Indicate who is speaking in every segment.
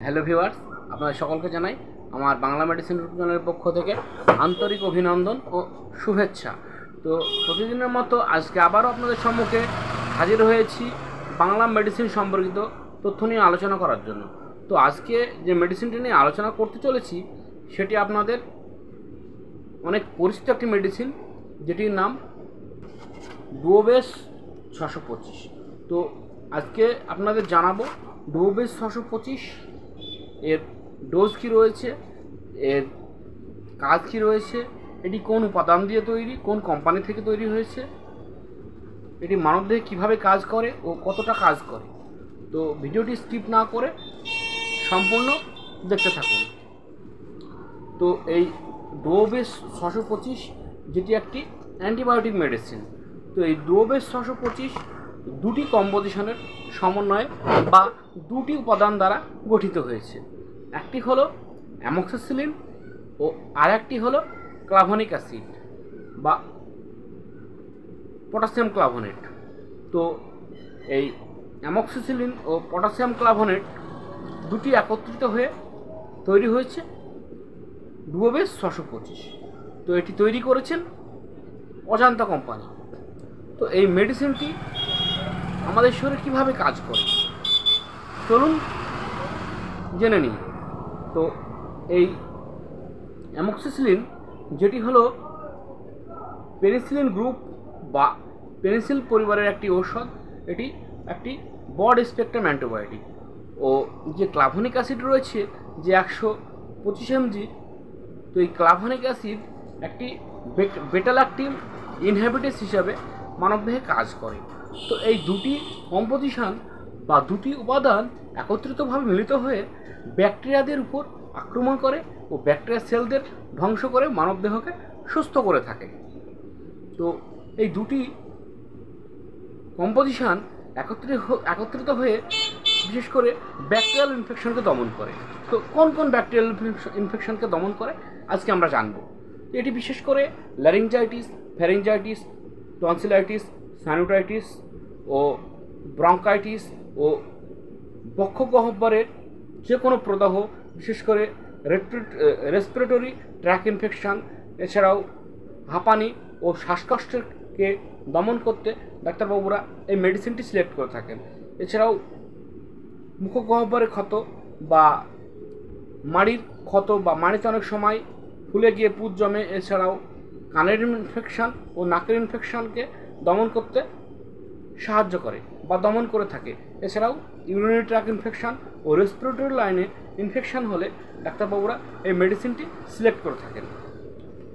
Speaker 1: Hello viewers, আপনাদের সকলকে জানাই আমার বাংলা মেডিসিন ইউটিউব চ্যানেলের পক্ষ থেকে আন্তরিক অভিনন্দন ও শুভেচ্ছা। তো প্রতিদিনের মতো আজকে আবারও আপনাদের সম্মুখে হাজির হয়েছি বাংলা মেডিসিন সম্পর্কিত তথ্য নিয়ে আলোচনা করার জন্য। তো আজকে যে মেডিসিনটি নিয়ে আলোচনা করতে চলেছি সেটি আপনাদের অনেক পরিচিত একটি মেডিসিন, যেটির নাম ডুওবেস 625। তো আজকে আপনাদের জানাবো ডুওবেস 625 এর ডোজ কী রয়েছে, এর কাজ কী রয়েছে, এটি কোন উপাদান দিয়ে তৈরি, কোন কোম্পানি থেকে তৈরি হয়েছে, এটি মানবদেহে কীভাবে কাজ করে ও কতটা কাজ করে। তো ভিডিওটি স্কিপ না করে সম্পূর্ণ দেখতে থাকুন। তো এই ডুওবেস 625 যেটি একটি অ্যান্টিবায়োটিক মেডিসিন, তো এই ডুওবেস 625 দুটি কম্পোজিশনের সমন্বয়ে বা দুটি উপাদান দ্বারা গঠিত হয়েছে। একটি হলো অ্যামক্সিসিলিন ও আরেকটি হলো ক্লাভনিক অ্যাসিড বা পটাশিয়াম ক্লাভোনেট। তো এই অ্যামক্সিসিলিন ও পটাশিয়াম ক্লাভোনেট দুটি একত্রিত হয়ে তৈরি হয়েছে ডুওবেস 625। তো এটি তৈরি করেছেন অজান্তা কোম্পানি। তো এই মেডিসিনটি আমাদের শরীরে কীভাবে কাজ করে চলুন জেনে নিই। তো এই অ্যামক্সিসিলিন যেটি হলো পেনিসিলিন গ্রুপ বা পেনিসিল পরিবারের একটি ঔষধ, এটি একটি ব্রড স্পেকট্রাম অ্যান্টিবায়োটিক। ও যে ক্লাভনিক অ্যাসিড রয়েছে যে 125 mg, তো এই ক্লাভনিক অ্যাসিড একটি বেটা ল্যাকটিন ইনহিবিটর হিসাবে মানবদেহে কাজ করে। তো এই দুটি কম্পোজিশন বা দুটি উপাদান একত্রিতভাবে মিলিত হয়ে ব্যাকটেরিয়াদের উপর আক্রমণ করে ও ব্যাকটেরিয়া সেলদের ধ্বংস করে মানবদেহকে সুস্থ করে থাকে। তো এই দুটি কম্পোজিশন একত্রিত হয়ে বিশেষ করে ব্যাকটেরিয়াল ইনফেকশনকে দমন করে। তো কোন কোন ব্যাকটেরিয়াল ইনফেকশনকে দমন করে আজকে আমরা জানব। এটি বিশেষ করে ল্যারিঞ্জাইটিস, ফ্যারিঞ্জাইটিস, টনসিলাইটিস, সাইনোটাইটিস ও ব্রঙ্কাইটিস ও বক্ষগহ্বরের যে কোনো প্রদাহ, বিশেষ করে রেসপিরেটরি ট্র্যাক ইনফেকশন, এছাড়াও হাঁপানি ও শ্বাসকষ্টকে দমন করতে ডাক্তারবাবুরা এই মেডিসিনটি সিলেক্ট করে থাকেন। এছাড়াও মুখগহ্বরের ক্ষত বা মাড়ির ক্ষত বা মাড়িতে অনেক সময় ফুলে গিয়ে পুঁজ জমে, এছাড়াও কানের ইনফেকশান ও নাকের ইনফেকশানকে দমন করতে সাহায্য করে বা দমন করে থাকে। এছাড়াও ইউরিনারি ট্র্যাক ইনফেকশান ও রেসপিরেটরি লাইনে ইনফেকশান হলে ডাক্তারবাবুরা এই মেডিসিনটি সিলেক্ট করে থাকেন।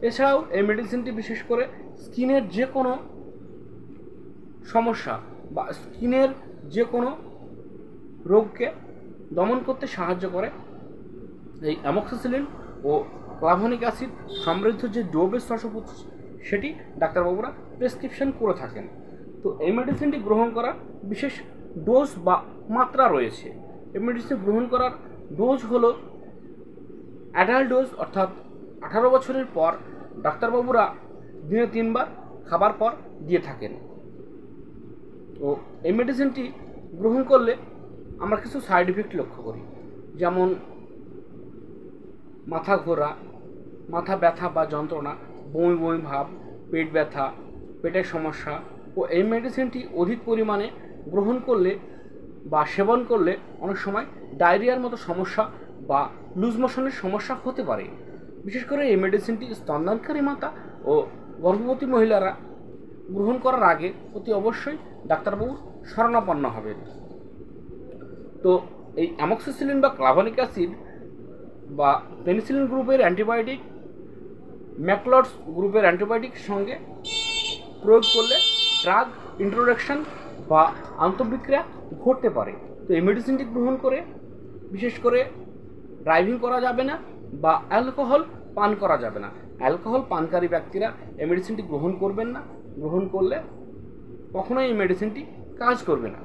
Speaker 1: এছাড়াও এই মেডিসিনটি বিশেষ করে স্কিনের যে কোনো সমস্যা বা স্কিনের যে কোনো রোগকে দমন করতে সাহায্য করে। এই অ্যামক্সিসিলিন ও ক্লাভনিক অ্যাসিড সমৃদ্ধ যে ডুওবেস 625 সেটি ডাক্তারবাবুরা প্রেসক্রিপশন করে থাকেন। তো এই মেডিসিনটি গ্রহণ করার বিশেষ ডোজ বা মাত্রা রয়েছে। এই মেডিসিন গ্রহণ করার ডোজ হলো অ্যাডাল্ট ডোজ, অর্থাৎ 18 বছরের পর ডাক্তারবাবুরা দিনে 3 বার খাবার পর দিয়ে থাকেন। তো এই মেডিসিনটি গ্রহণ করলে আমরা কিছু সাইড ইফেক্ট লক্ষ্য করি, যেমন মাথা ঘোরা, মাথা ব্যথা বা যন্ত্রণা, বমি বমি ভাব, পেট ব্যথা, পেটের সমস্যা। ও এই মেডিসিনটি অধিক পরিমাণে গ্রহণ করলে বা সেবন করলে অনেক সময় ডায়রিয়ার মতো সমস্যা বা লুজ মোশনের সমস্যা হতে পারে। বিশেষ করে এই মেডিসিনটি স্তন্যদানকারী মাতা ও গর্ভবতী মহিলারা গ্রহণ করার আগে অতি অবশ্যই ডাক্তারবাবুর শরণাপন্ন হবেন। তো এই অ্যামক্সিসিলিন বা ক্লাভনিক অ্যাসিড বা পেনিসিলিন গ্রুপের অ্যান্টিবায়োটিক ম্যাকলডস গ্রুপের অ্যান্টিবায়োটিক সঙ্গে প্রয়োগ করলে ড্রাগ ইন্ট্রোডাকশন বা আন্তঃবিক্রিয়া ঘটতে পারে। তো এই মেডিসিনটি গ্রহণ করে বিশেষ করে ড্রাইভিং করা যাবে না বা অ্যালকোহল পান করা যাবে না। অ্যালকোহল পানকারী ব্যক্তিরা এই মেডিসিনটি গ্রহণ করবেন না, গ্রহণ করলে কখনোই এই মেডিসিনটি কাজ করবে না।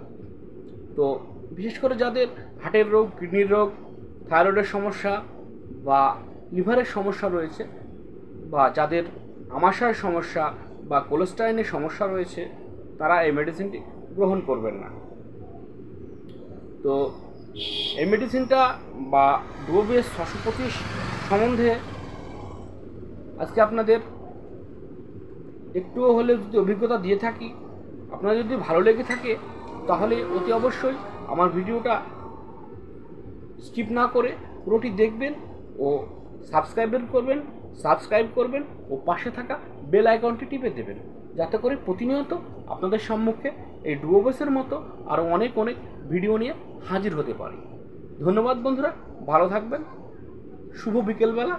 Speaker 1: তো বিশেষ করে যাদের হার্টের রোগ, কিডনির রোগ, থাইরয়েডের সমস্যা বা লিভারের সমস্যা রয়েছে, বা যাদের আমাশয়ের সমস্যা বা কোলেস্টেরলের সমস্যা রয়েছে, তারা এই মেডিসিনটি গ্রহণ করবেন না। তো এই মেডিসিনটা বা ডুওবেস 625 সম্বন্ধে আজকে আপনাদের একটুও হলে যদি অভিজ্ঞতা দিয়ে থাকি, আপনার যদি ভালো লেগে থাকে তাহলে অতি অবশ্যই আমার ভিডিওটা স্কিপ না করে পুরোটি দেখবেন ও সাবস্ক্রাইব করবেন ও পাশে থাকা বেল আইকনটি টিপে দেবেন, যাতে করে প্রতিনিয়ত আপনাদের সম্মুখে এই ডুওবেসের মতো আরও অনেক ভিডিও নিয়ে হাজির হতে পারি। ধন্যবাদ বন্ধুরা, ভালো থাকবেন। শুভ বিকেলবেলা।